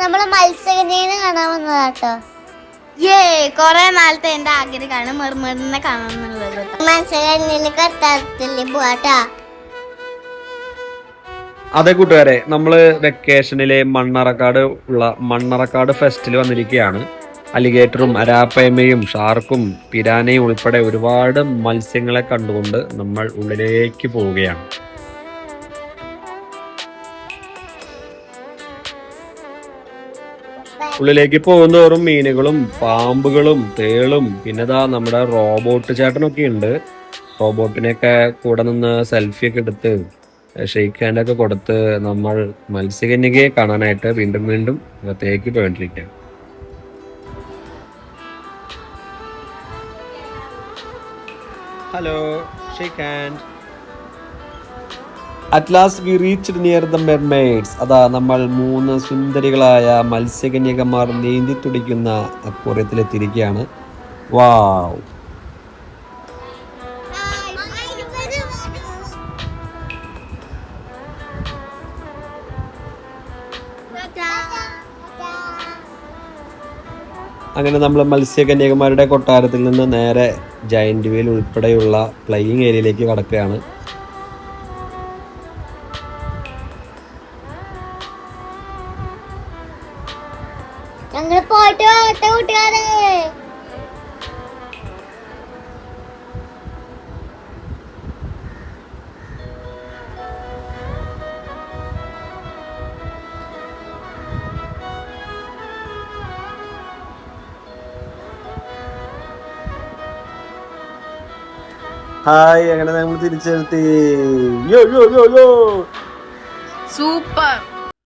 നമ്മള് മത്സ്യകന്യനെ കാണാൻ വന്നതാട്ടോ. കൊറേ നാളത്തെ എന്റെ ആഗ്രഹമാണ് മെർമെയ്ഡിനെ കാണാന്നുള്ളത്. മത്സ്യകന്യനെ കൊട്ടാരത്തില് പോവാട്ടാ. അതെ കൂട്ടുകാരെ, നമ്മള് വെക്കേഷനിലെ മണ്ണറക്കാട് ഫെസ്റ്റിൽ വന്നിരിക്കുകയാണ്. അലിഗേറ്ററും അരാപ്പയമയും ഷാർക്കും പിരാനയും ഉൾപ്പെടെ ഒരുപാട് മത്സ്യങ്ങളെ കണ്ടുകൊണ്ട് നമ്മൾ ഉള്ളിലേക്ക് പോവുകയാണ്. ഉള്ളിലേക്ക് പോകുന്നതോറും മീനുകളും പാമ്പുകളും തേളും പിന്നെതാ നമ്മുടെ റോബോട്ട് ചേട്ടനൊക്കെ ഉണ്ട്. റോബോട്ടിനെയൊക്കെ കൂടെ നിന്ന് സെൽഫിയൊക്കെ എടുത്ത് ഷെയ്ക്ക് ഹാൻഡൊക്കെ കൊടുത്ത് നമ്മൾ മത്സ്യകന്യകയെ കാണാനായിട്ട് വീണ്ടും വീണ്ടും അകത്തേക്ക് പോയിക്കൊണ്ടിരിക്കുകയാണ്. Hello, shake hand. At last we reached near the mermaids. അതാ നമ്മൾ 3 സുന്ദരികളായ മത്സ്യകന്യകമാർ നീന്തി തുടിക്കുന്ന അക്വേറിയത്തിലെത്തിയിരിക്കുകയാണ്. വാവ്! അങ്ങനെ നമ്മൾ മത്സ്യകന്യകമാരുടെ കൊട്ടാരത്തിൽ നിന്ന് നേരെ ജയന്റ് വീൽ ഉൾപ്പെടെയുള്ള പ്ലേയിങ് ഏരിയയിലേക്ക് കടക്കുകയാണ്. ഞങ്ങൾ പോയിട്ട് വരട്ടെ കൂട്ടുകാരെ. ഹായ്, അങ്ങനെ നമ്മൾ തിരിച്ചെത്തി. സൂപ്പർ.